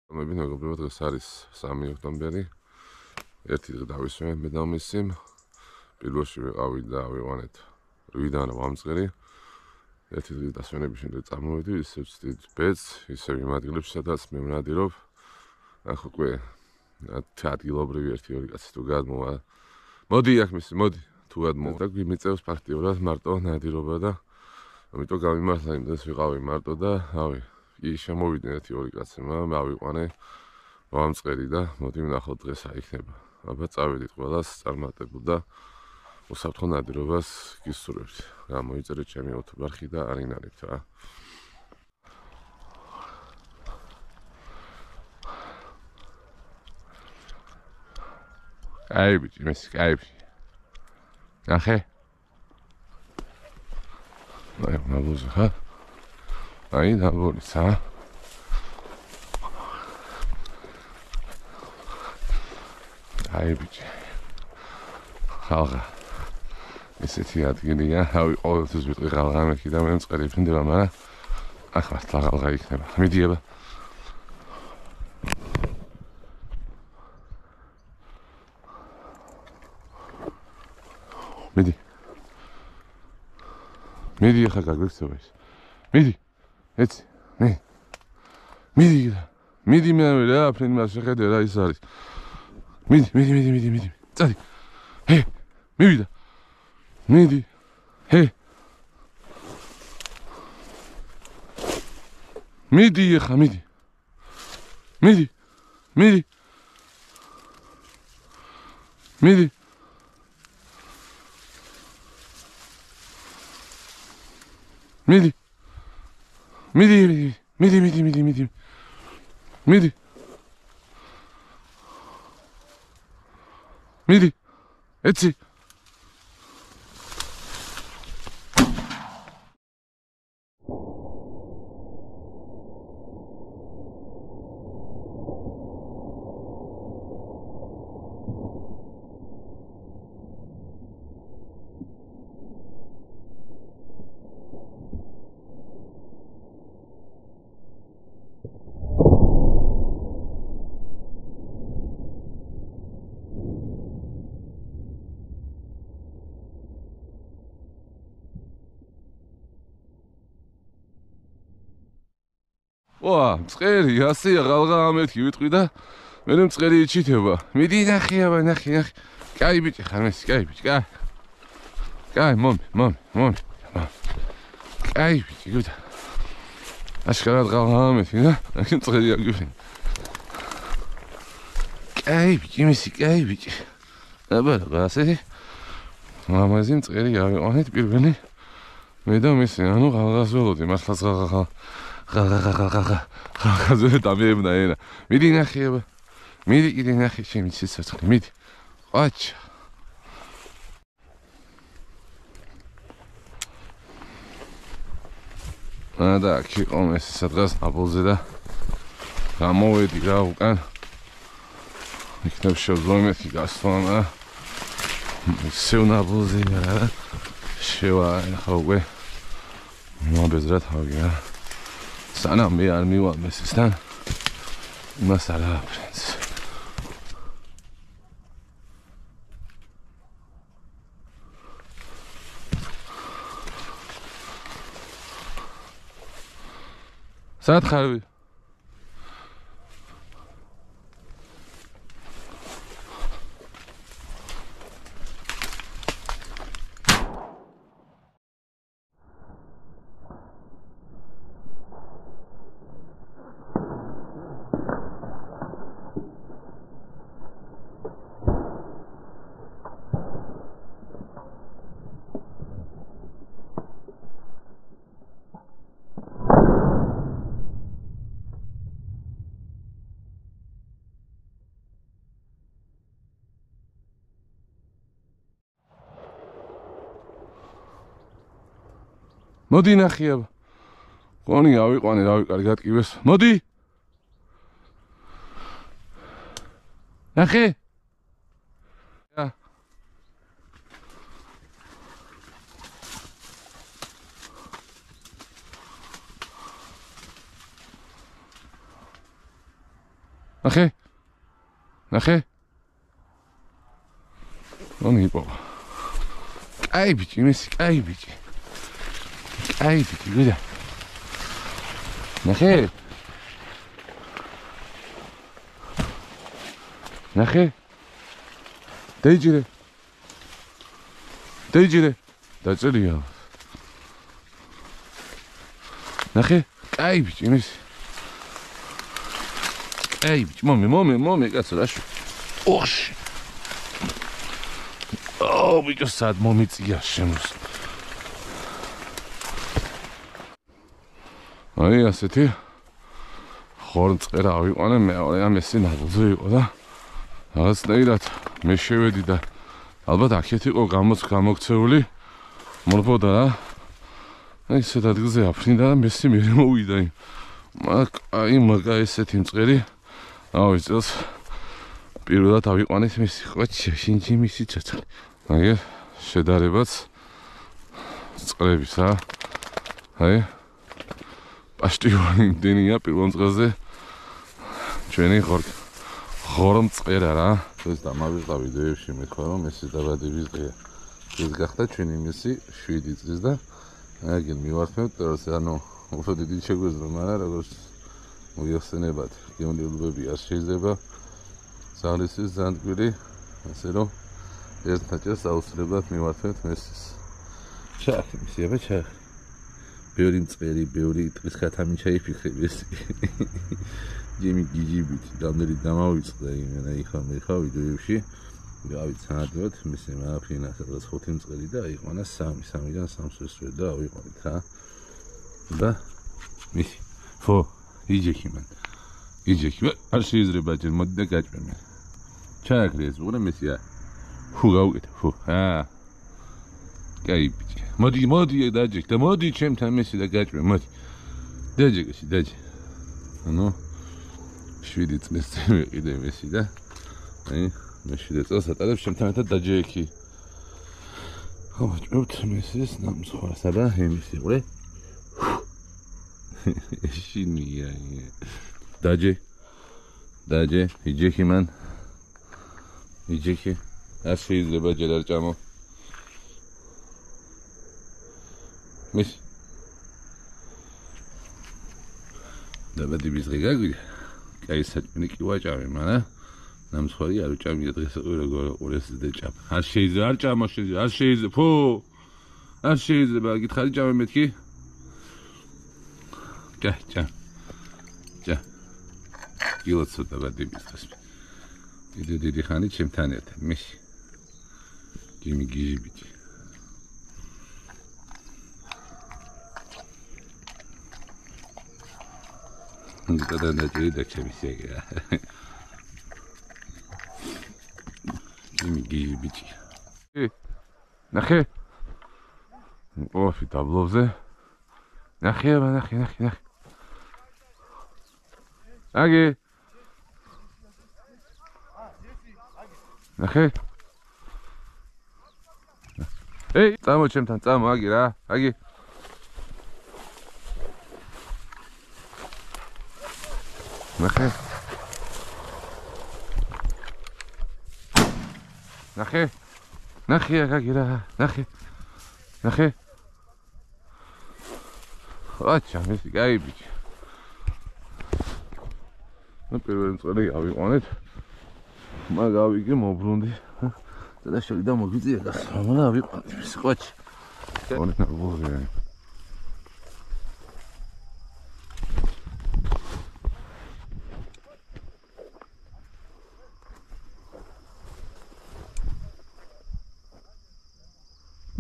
მეგობრებო, დღეს არის 3 ოქტომბერი. ერთი დღე დავისვენ მე და მისიმ. პირველში ვიყავი და ვიყვანეთ 8-დან 8 წელი. ერთი დღის დასვენების შემდეგ წამოვედი, ისევ ვცდით ბედს, ისევ იმ ადგილებში, სადაც მე ვნადირობ. ახ უკვე ადგილობრივი 1-2 კაცი თუ გადმოვა. მოდი აქ მისი, მოდი. თუ გადმოვა და გვიმიწევს ფაქტიურად მარტო ნადირობა და ამიტომ გამიმართლა იმ დღეს ვიყავი მარტო და რავი შემოვიდნენ 1-2 კაცი, მაგრამ ავიყვანე 8 წელი და მოდი ვნახოთ დღეს რა იქნება. აბა წავედით ყველას წარმატებულ და უსაფრთხო ნადირობას გისურვებთ. გამოიწერეთ ჩემი ოთობარხი და არინარით რა. აი ბიჭი, მესი, აი ბიჭი. ნახე? აი, ნაბუზი, ხა? აი, ნაბუზი, ხა? აი ბიჭი. ხალხა. ისეთი ადგილია, რავი, ყოველთვის ვიტყვი ხალხამექი და მე მწყერი ვფრინდება, მაგრამ ახ მართლა ხალხა იქნება. მიდი აბა. მიდი. მიდი ახლა გაგვიქცევა ის. მიდი. ეცი, მე. მიდი რა. მიდი მე რა, ფრინდმა შეხედე რა ის არის. მიდი. წადი. ჰე, მივიდა. მიდი. ჰე. მიდი ახლა, მიდი. მიდი. მიდი. მიდი. მიდი. მიდი. მიდი. მიდი. ეცი. ვა, მწყერი, ასეა ხალხა ამეთქი ვიტყვი და მე მწყერი იჩითება. მიდი ნახე აბა, ნახე. კაი ბიჭი ხარ მესი, კაი ბიჭი, კაი. კაი, მომი. კაი ბიჭი, გუდა. აშკარად ხალხა ამეთქი და აქ მწყერი აგვიფენ. კაი ბიჭი, მესი, კაი ბიჭი. აბა, ასე. მამაზი მწყერი ავიყვანეთ პირველი. მე და მესი, ანუ ხალხას ველოდი, მართლაც ხალხა ხალხაზე დამეებნა ენა. მიდი ნახე აბა. მიდი კიდე ნახე ჩემი სიცოცხლე, მიდი. ყაჩ. და აქ იყო ეს სადღაც აბოლზე და გამოვედი რა უკან. იქნებ შევზომეთი გასვლა. სეუნაბოლზე რა. შევა ახლა უკვე მობეზრა თავი რა. სანამ მე არ მივალ მესისთან იმას არ აფრენს. სად ხარ? მოდი ნახე აბა. ყონი ავიყვანე, რავი, კარგად კივეს. მოდი. ნახე. ნახე ნონი იპოვა კაი ბიჭი მესი კაი ბიჭი გიდა ნახე დეიჯირე დაწერია ნახე კაი ბიჭი მესი კაი ბიჭი მომე კაცო რაში ოხში ბიჭო სად მომიწია შემოს აი ასეთი ხორწყერა ავიყვანე მეორე ამ ესე ნაბუზე იყო და რაღაცნაირად მე შევედი და ალბათ აქეთ იყო გამოქცეული მორბოდა რა აი ისეთ ადგილზე აფრინდა და მესი მე მოვიდა მაგა ესეთი მწყერი ავი წელს პირველად ავიყვანეთ მისი ყოჩი შინჯი მისი ცოცხალი აი შედარებაც წყლების რა აი პაშტივანი დინია პირველ წელზე ჩვენი ხორმწყერა რა ეს დამავიღა ვიდეოში მეთქვა რომ ეს დაბადების დღეა ეს გახდა ჩვენი მისი 7 წლის და აგენ მივართმევთ რომ ანუ უფრო დიდი შეგვეძლო მაგრამ როგორც მოიხსენებათ გეონილებები არ შეიძლება ზალისის ზანდგვირი ასე რომ ერთმანეთს აუცილებლად მივართმევთ მესის ჩახი მისიება ჩახი ბევრი მწყერი ბევრი ტყის ქათამი ჩაიფიქრები ეს ჯიმი გიჯიბით რამდენი დამავიწყდა იმენა იხა ვიდეოში გავიცანადოთ მისი მაფინა სადაც 5 მწყერი და აიყვანა 3-დან 3-ს ვესვე და ავიყვანეთ რა და მისი ხო იჯექი არ შეიძლება ჯერ მოდი და გაჭმე მე ჩააქრე ეს უყურე მესია ხუ გავუკეთე ხუ კაი ბიჭი მოდი დაჯექ და მოდი ჩემთან მესი და გაჭმე მოდი დაჯე ანუ 7 წლის წავიყიდე მესი და აი მე 7 წელს ატარებ ჩემთან ერთად დაჯექი ხო ვაჭმევთ მესის ნამსხვრას და იმის უყურე შინია დაჯე იჯექი მან იჯექი არ შეიძლება ჯერ არ ჭამო მის დაბადების დღე გაგვიდა კაი საჭმელი კი ვაჭამე მაგრამ ნამსხვარი არ უჭამია დღეს როგორ ყურეს და ჭამ არ შეიძლება არ ჭამო არ შეიძლება ფო არ შეიძლება გითხარი ჭამე მეთქი ჭა გილოცო დაბადების დღეს დიდი ხანი ჩემთან ერთად მის ჯიმი გიჟიბიჭი და დაჭერი და ჩემისია ჯიმი გიჟიბიჭი ნახე ოფი დაბლობზე ნახე აგი ნახე ეი წამო ჩემთან წამო აგი რა აგი ნახე აგი რა ნახე აჩა მესი კაი ბიჭი ну პირველი მწყერი ავიყვანეთ მაგ ავიგე მოbrunდი და შევიდა მოგვიწია გასვლა და ავიყვანეთ მის ყოჩი ონა ბუღე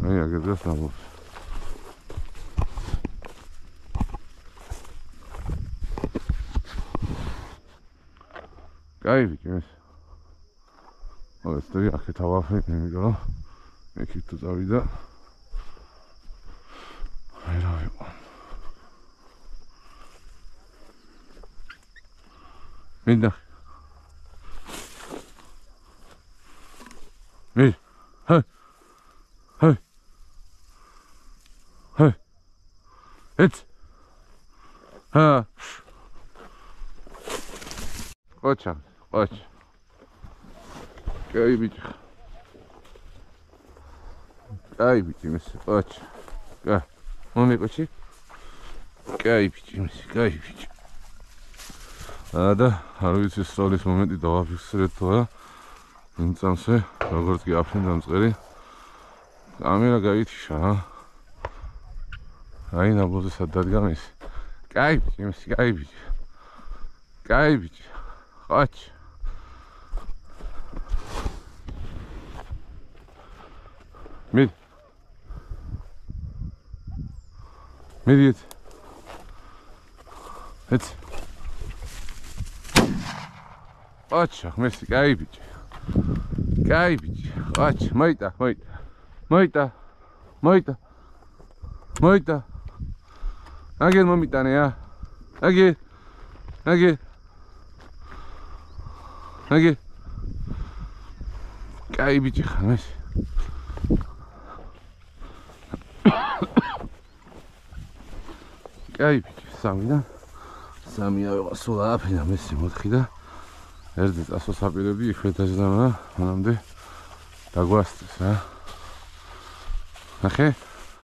აი აგერდას ნაბო კაი ბიჭი ეს და აქეთ ავაფრე იმიტომ რომ ეკით თუ წავიდა აი რა ვიყო მინდა მე ეც ყოჩა, ყოჩ. კაი ბიჭი. კაი ბიჭი, მის ყოჩ. კა. მომი ყოჩი. კაი ბიჭი, მის კაი ბიჭი. და არ ვიცი სწავლის მომენტი დავაფიქსირეთ თუ არა. იმ წამსვე როგორც კი აფრინდა მწყერი. კამერა გაითიშა, რა. აი ნაბოზე სად დადგა მის. კაი ბიჭი, მის კაი ბიჭი. კაი ბიჭი. ყოჩ. მიდ. მიდით. ეც. ყოჩ, მის კაი ბიჭი. კაი ბიჭი. ყოჩ, მოიტა, მოიტა. მოიტა. მოიტა. მოიტა. აგერ მომიტანე ა. აგერ. აგერ. აგერ. კაი ბიჭი ხარ მის. კაი ბიჭი, სამი ავიღა სულ აფრინა მესი მოთხი და ერთზე წასვასაპირები იქვე დაჟდა, მანამდე დაგვასწრეს რა. ნახე?